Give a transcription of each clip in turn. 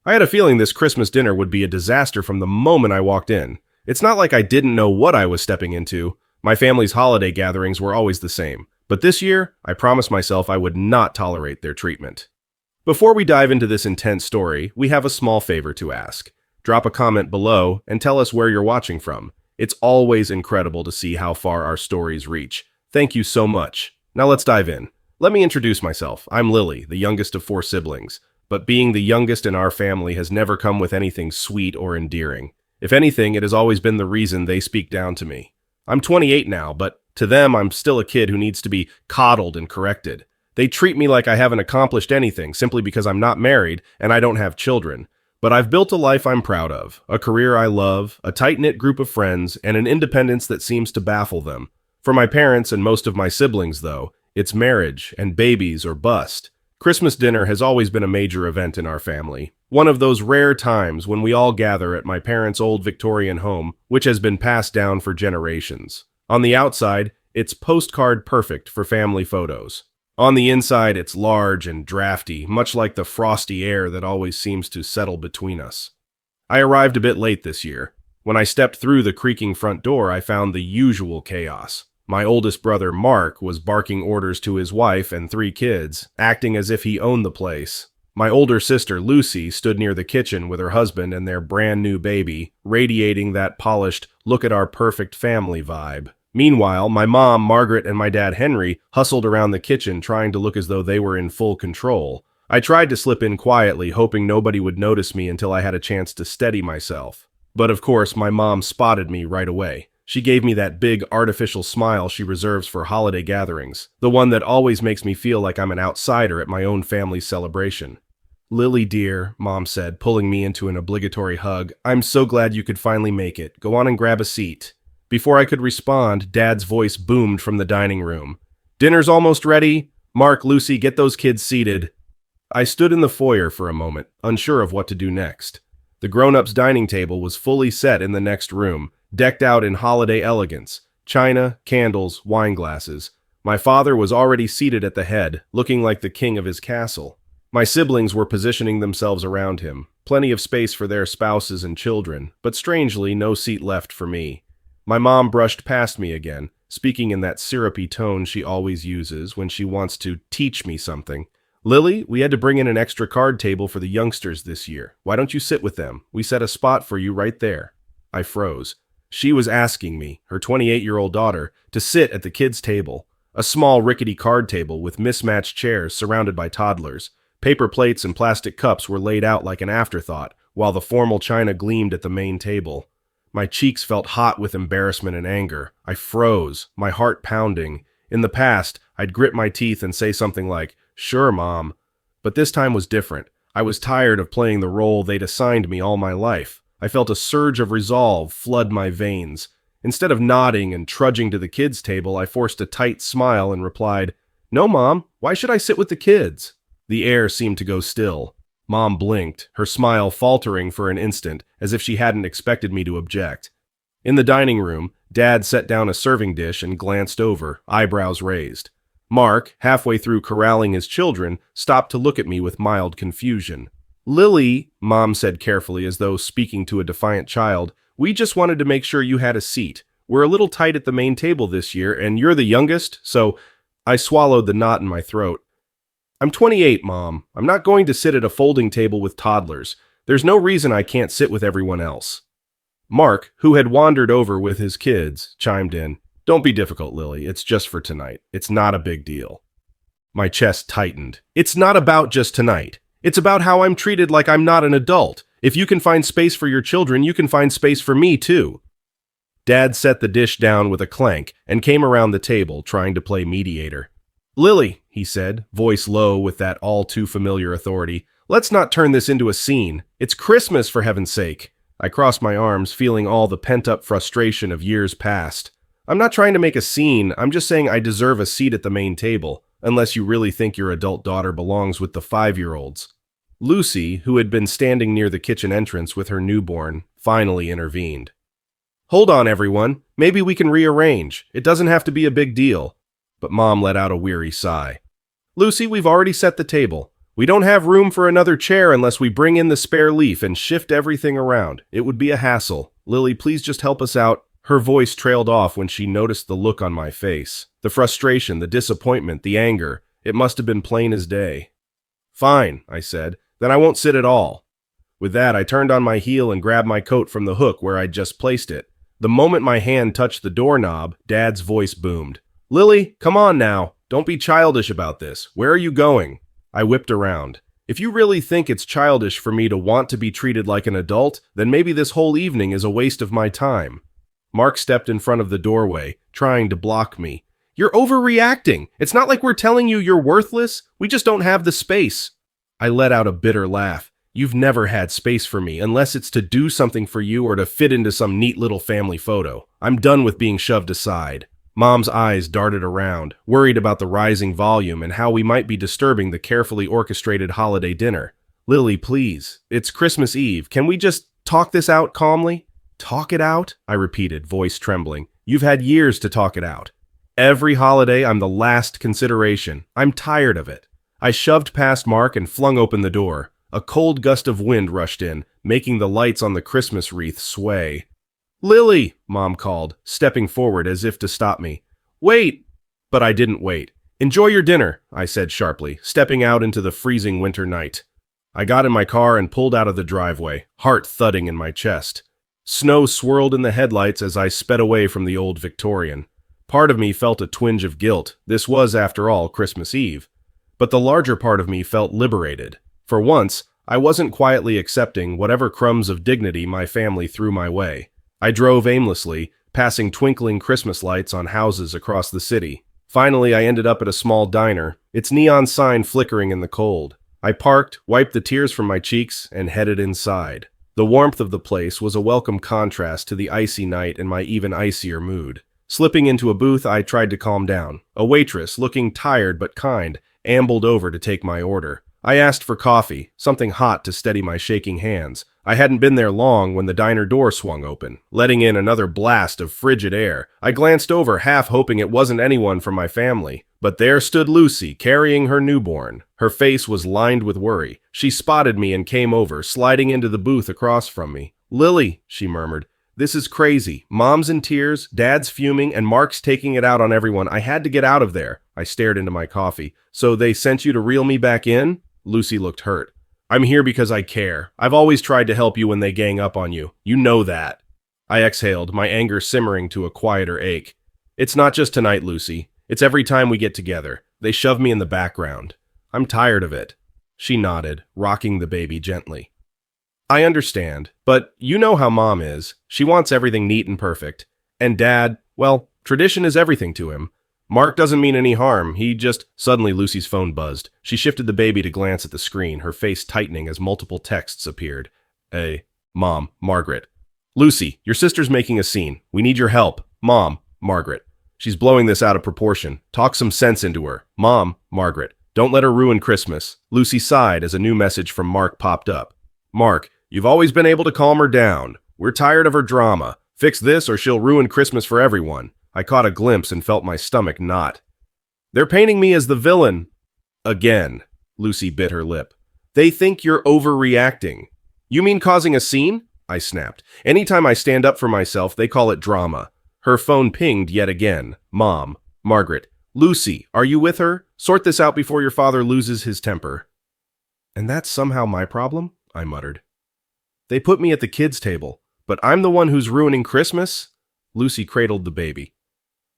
I had a feeling this Christmas dinner would be a disaster from the moment I walked in. It's not like I didn't know what I was stepping into. My family's holiday gatherings were always the same. But this year, I promised myself I would not tolerate their treatment. Before we dive into this intense story, we have a small favor to ask. Drop a comment below and tell us where you're watching from. It's always incredible to see how far our stories reach. Thank you so much. Now let's dive in. Let me introduce myself. I'm Lily, the youngest of 4 siblings. But being the youngest in our family has never come with anything sweet or endearing. If anything, it has always been the reason they speak down to me. I'm 28 now, but to them, I'm still a kid who needs to be coddled and corrected. They treat me like I haven't accomplished anything simply because I'm not married and I don't have children. But I've built a life I'm proud of, a career I love, a tight-knit group of friends, and an independence that seems to baffle them. For my parents and most of my siblings, though, it's marriage and babies or bust. Christmas dinner has always been a major event in our family. One of those rare times when we all gather at my parents' old Victorian home, which has been passed down for generations. On the outside, it's postcard perfect for family photos. On the inside, it's large and drafty, much like the frosty air that always seems to settle between us. I arrived a bit late this year. When I stepped through the creaking front door, I found the usual chaos. My oldest brother, Mark, was barking orders to his wife and 3 kids, acting as if he owned the place. My older sister, Lucy, stood near the kitchen with her husband and their brand new baby, radiating that polished, look-at-our-perfect family vibe. Meanwhile, my mom, Margaret, and my dad, Henry, hustled around the kitchen trying to look as though they were in full control. I tried to slip in quietly, hoping nobody would notice me until I had a chance to steady myself. But of course, my mom spotted me right away. She gave me that big, artificial smile she reserves for holiday gatherings, the one that always makes me feel like I'm an outsider at my own family's celebration. "Lily, dear," Mom said, pulling me into an obligatory hug, "I'm so glad you could finally make it. Go on and grab a seat." Before I could respond, Dad's voice boomed from the dining room. "Dinner's almost ready. Mark, Lucy, get those kids seated." I stood in the foyer for a moment, unsure of what to do next. The grown-ups' dining table was fully set in the next room, decked out in holiday elegance, china, candles, wine glasses. My father was already seated at the head, looking like the king of his castle. My siblings were positioning themselves around him, plenty of space for their spouses and children, but strangely, no seat left for me. My mom brushed past me again, speaking in that syrupy tone she always uses when she wants to teach me something. "Lily, we had to bring in an extra card table for the youngsters this year. Why don't you sit with them? We set a spot for you right there." I froze. She was asking me, her 28-year-old daughter, to sit at the kids' table, a small rickety card table with mismatched chairs surrounded by toddlers. Paper plates and plastic cups were laid out like an afterthought, while the formal china gleamed at the main table. My cheeks felt hot with embarrassment and anger. I froze, my heart pounding. In the past, I'd grit my teeth and say something like, "Sure, Mom." But this time was different. I was tired of playing the role they'd assigned me all my life. I felt a surge of resolve flood my veins. Instead of nodding and trudging to the kids' table, I forced a tight smile and replied, "No, Mom, why should I sit with the kids?" The air seemed to go still. Mom blinked, her smile faltering for an instant, as if she hadn't expected me to object. In the dining room, Dad set down a serving dish and glanced over, eyebrows raised. Mark, halfway through corralling his children, stopped to look at me with mild confusion. "Lily," Mom said carefully as though speaking to a defiant child, "we just wanted to make sure you had a seat. We're a little tight at the main table this year, and you're the youngest, so—" I swallowed the knot in my throat. "I'm 28, Mom. I'm not going to sit at a folding table with toddlers. There's no reason I can't sit with everyone else." Mark, who had wandered over with his kids, chimed in, "Don't be difficult, Lily. It's just for tonight. It's not a big deal." My chest tightened. "It's not about just tonight. It's about how I'm treated like I'm not an adult. If you can find space for your children, you can find space for me, too." Dad set the dish down with a clank and came around the table, trying to play mediator. "Lily," he said, voice low with that all-too-familiar authority, "let's not turn this into a scene. It's Christmas, for heaven's sake." I crossed my arms, feeling all the pent-up frustration of years past. "I'm not trying to make a scene. I'm just saying I deserve a seat at the main table, unless you really think your adult daughter belongs with the 5-year-olds. Lucy, who had been standing near the kitchen entrance with her newborn, finally intervened. "Hold on, everyone. Maybe we can rearrange. It doesn't have to be a big deal." But Mom let out a weary sigh. "Lucy, we've already set the table. We don't have room for another chair unless we bring in the spare leaf and shift everything around. It would be a hassle. Lily, please just help us out. Her voice trailed off when she noticed the look on my face. The frustration, the disappointment, the anger. It must have been plain as day. Fine, I said. Then I won't sit at all. With that, I turned on my heel and grabbed my coat from the hook where I'd just placed it. The moment my hand touched the doorknob, Dad's voice boomed. Lily, come on now. Don't be childish about this. Where are you going? I whipped around. If you really think it's childish for me to want to be treated like an adult, then maybe this whole evening is a waste of my time. Mark stepped in front of the doorway, trying to block me. You're overreacting. It's not like we're telling you you're worthless. We just don't have the space. I let out a bitter laugh. You've never had space for me, unless it's to do something for you or to fit into some neat little family photo. I'm done with being shoved aside. Mom's eyes darted around, worried about the rising volume and how we might be disturbing the carefully orchestrated holiday dinner. Lily, please. It's Christmas Eve. Can we just talk this out calmly? Talk it out? I repeated, voice trembling. You've had years to talk it out. Every holiday, I'm the last consideration. I'm tired of it. I shoved past Mark and flung open the door. A cold gust of wind rushed in, making the lights on the Christmas wreath sway. Lily, Mom called, stepping forward as if to stop me. Wait! But I didn't wait. Enjoy your dinner, I said sharply, stepping out into the freezing winter night. I got in my car and pulled out of the driveway, heart thudding in my chest. Snow swirled in the headlights as I sped away from the old Victorian. Part of me felt a twinge of guilt. This was, after all, Christmas Eve. But the larger part of me felt liberated. For once, I wasn't quietly accepting whatever crumbs of dignity my family threw my way. I drove aimlessly, passing twinkling Christmas lights on houses across the city. Finally, I ended up at a small diner, its neon sign flickering in the cold. I parked, wiped the tears from my cheeks, and headed inside. The warmth of the place was a welcome contrast to the icy night and my even icier mood. Slipping into a booth, I tried to calm down. A waitress, looking tired but kind, ambled over to take my order. I asked for coffee, something hot to steady my shaking hands. I hadn't been there long when the diner door swung open, letting in another blast of frigid air. I glanced over, half hoping it wasn't anyone from my family. But there stood Lucy, carrying her newborn. Her face was lined with worry. She spotted me and came over, sliding into the booth across from me. Lily, she murmured. This is crazy. Mom's in tears, Dad's fuming, and Mark's taking it out on everyone. I had to get out of there. I stared into my coffee. So they sent you to reel me back in? Lucy looked hurt. I'm here because I care. I've always tried to help you when they gang up on you. You know that. I exhaled, my anger simmering to a quieter ache. It's not just tonight, Lucy. It's every time we get together. They shove me in the background. I'm tired of it. She nodded, rocking the baby gently. I understand, but you know how Mom is. She wants everything neat and perfect. And Dad, well, tradition is everything to him. Mark doesn't mean any harm. He just... Suddenly, Lucy's phone buzzed. She shifted the baby to glance at the screen, her face tightening as multiple texts appeared. Mom, Margaret. Lucy, your sister's making a scene. We need your help. Mom, Margaret. She's blowing this out of proportion. Talk some sense into her. Mom, Margaret. Don't let her ruin Christmas. Lucy sighed as a new message from Mark popped up. Mark, you've always been able to calm her down. We're tired of her drama. Fix this or she'll ruin Christmas for everyone. I caught a glimpse and felt my stomach knot. They're painting me as the villain. Again, Lucy bit her lip. They think you're overreacting. You mean causing a scene? I snapped. Anytime I stand up for myself, they call it drama. Her phone pinged yet again. Mom, Margaret. Lucy, are you with her? Sort this out before your father loses his temper. And that's somehow my problem? I muttered. They put me at the kids' table, but I'm the one who's ruining Christmas? Lucy cradled the baby.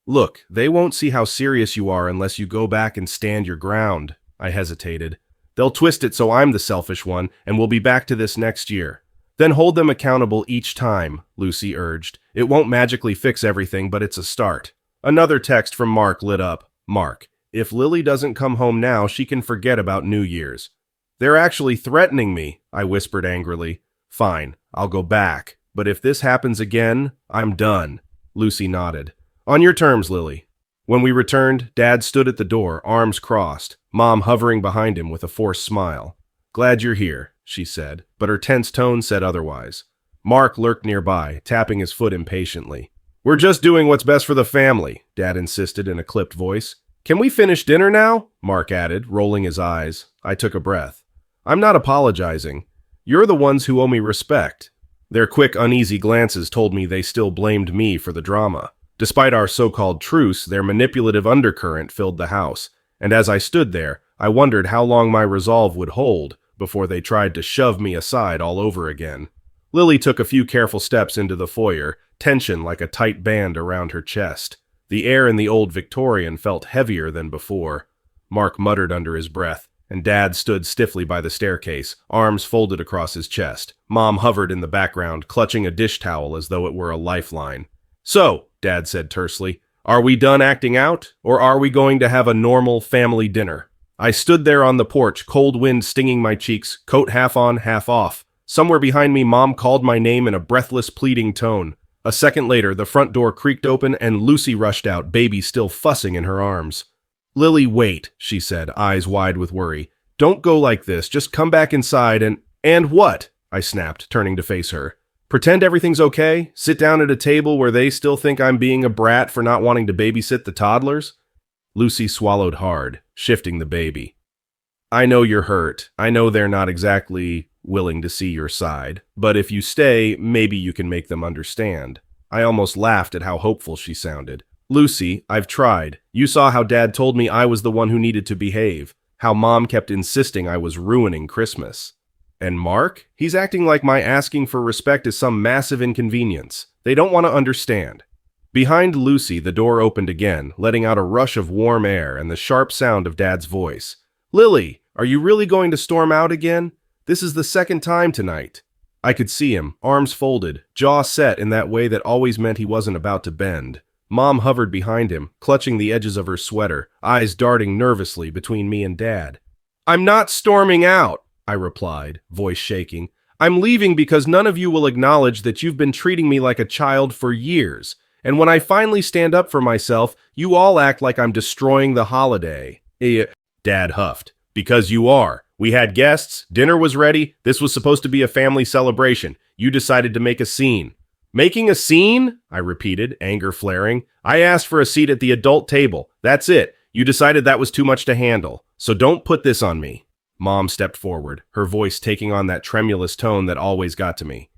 Look, they won't see how serious you are unless you go back and stand your ground. I hesitated. They'll twist it so I'm the selfish one, and we'll be back to this next year. Then hold them accountable each time, Lucy urged. It won't magically fix everything, but it's a start. Another text from Mark lit up. Mark, if Lily doesn't come home now, she can forget about New Year's. They're actually threatening me, I whispered angrily. Fine, I'll go back. But if this happens again, I'm done. Lucy nodded. On your terms, Lily. When we returned, Dad stood at the door, arms crossed, Mom hovering behind him with a forced smile. Glad you're here, she said, but her tense tone said otherwise. Mark lurked nearby, tapping his foot impatiently. We're just doing what's best for the family, Dad insisted in a clipped voice. Can we finish dinner now? Mark added, rolling his eyes. I took a breath. I'm not apologizing. You're the ones who owe me respect. Their quick, uneasy glances told me they still blamed me for the drama. Despite our so-called truce, their manipulative undercurrent filled the house, and as I stood there, I wondered how long my resolve would hold before they tried to shove me aside all over again. Lily took a few careful steps into the foyer, tension like a tight band around her chest. The air in the old Victorian felt heavier than before. Mark muttered under his breath, and Dad stood stiffly by the staircase, arms folded across his chest. Mom hovered in the background, clutching a dish towel as though it were a lifeline. "So," Dad said tersely, "are we done acting out, or are we going to have a normal family dinner?" I stood there on the porch, cold wind stinging my cheeks, coat half on, half off. Somewhere behind me, Mom called my name in a breathless, pleading tone. A second later, the front door creaked open and Lucy rushed out, baby still fussing in her arms. "Lily, wait," she said, eyes wide with worry. "Don't go like this. Just come back inside and—" "And what?" I snapped, turning to face her. "Pretend everything's okay? Sit down at a table where they still think I'm being a brat for not wanting to babysit the toddlers?" Lucy swallowed hard, shifting the baby. "I know you're hurt. I know they're not exactly willing to see your side. But if you stay, maybe you can make them understand." I almost laughed at how hopeful she sounded. "Lucy, I've tried. You saw how Dad told me I was the one who needed to behave. How Mom kept insisting I was ruining Christmas. And Mark? He's acting like my asking for respect is some massive inconvenience. They don't want to understand." Behind Lucy, the door opened again, letting out a rush of warm air and the sharp sound of Dad's voice. "Lily, are you really going to storm out again? This is the second time tonight." I could see him, arms folded, jaw set in that way that always meant he wasn't about to bend. Mom hovered behind him, clutching the edges of her sweater, eyes darting nervously between me and Dad. "I'm not storming out," I replied, voice shaking. "I'm leaving because none of you will acknowledge that you've been treating me like a child for years. And when I finally stand up for myself, you all act like I'm destroying the holiday." Dad huffed. "Because you are. We had guests, dinner was ready, this was supposed to be a family celebration. You decided to make a scene." "Making a scene?" I repeated, anger flaring. "I asked for a seat at the adult table. That's it. You decided that was too much to handle. So don't put this on me." Mom stepped forward, her voice taking on that tremulous tone that always got to me.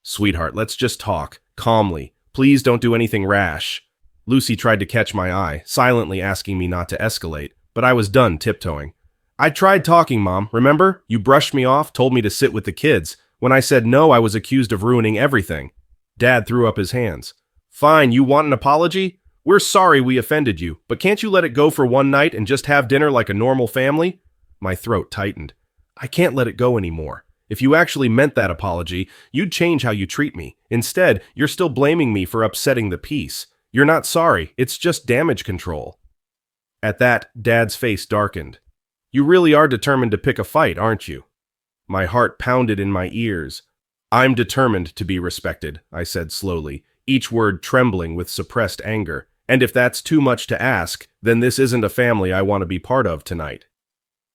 "Sweetheart, let's just talk, calmly. Please don't do anything rash." Lucy tried to catch my eye, silently asking me not to escalate, but I was done tiptoeing. "I tried talking, Mom, remember? You brushed me off, told me to sit with the kids. When I said no, I was accused of ruining everything." Dad threw up his hands. "Fine, you want an apology? We're sorry we offended you, but can't you let it go for one night and just have dinner like a normal family?" My throat tightened. I can't let it go anymore. If you actually meant that apology, you'd change how you treat me. Instead, you're still blaming me for upsetting the peace. You're not sorry, it's just damage control. At that, Dad's face darkened. "You really are determined to pick a fight, aren't you?" My heart pounded in my ears. "I'm determined to be respected," I said slowly, each word trembling with suppressed anger. "And if that's too much to ask, then this isn't a family I want to be part of tonight."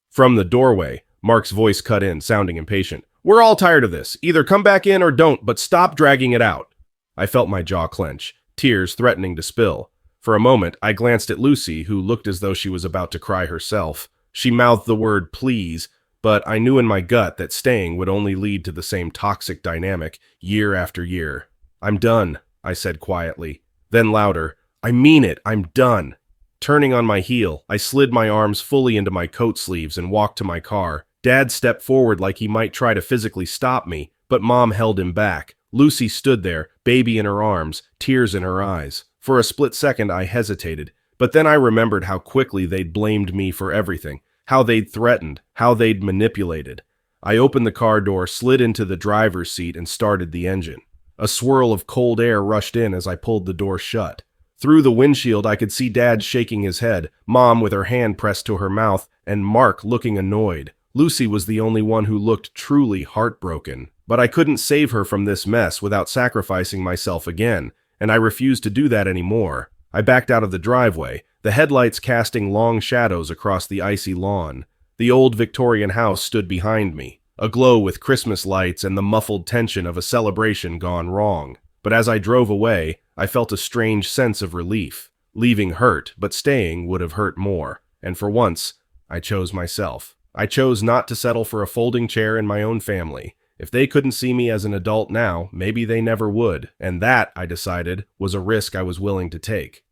From the doorway, Mark's voice cut in, sounding impatient. "We're all tired of this. Either come back in or don't, but stop dragging it out." I felt my jaw clench, tears threatening to spill. For a moment, I glanced at Lucy, who looked as though she was about to cry herself. She mouthed the word please, but I knew in my gut that staying would only lead to the same toxic dynamic year after year. "I'm done," I said quietly. Then louder, "I mean it, I'm done." Turning on my heel, I slid my arms fully into my coat sleeves and walked to my car. Dad stepped forward like he might try to physically stop me, but Mom held him back. Lucy stood there, baby in her arms, tears in her eyes. For a split second, I hesitated, but then I remembered how quickly they'd blamed me for everything, how they'd threatened, how they'd manipulated. I opened the car door, slid into the driver's seat, and started the engine. A swirl of cold air rushed in as I pulled the door shut. Through the windshield, I could see Dad shaking his head, Mom with her hand pressed to her mouth, and Mark looking annoyed. Lucy was the only one who looked truly heartbroken. But I couldn't save her from this mess without sacrificing myself again, and I refused to do that anymore. I backed out of the driveway, the headlights casting long shadows across the icy lawn. The old Victorian house stood behind me, aglow with Christmas lights and the muffled tension of a celebration gone wrong. But as I drove away, I felt a strange sense of relief. Leaving hurt, but staying would have hurt more, and for once, I chose myself. I chose not to settle for a folding chair in my own family. If they couldn't see me as an adult now, maybe they never would, and that, I decided, was a risk I was willing to take.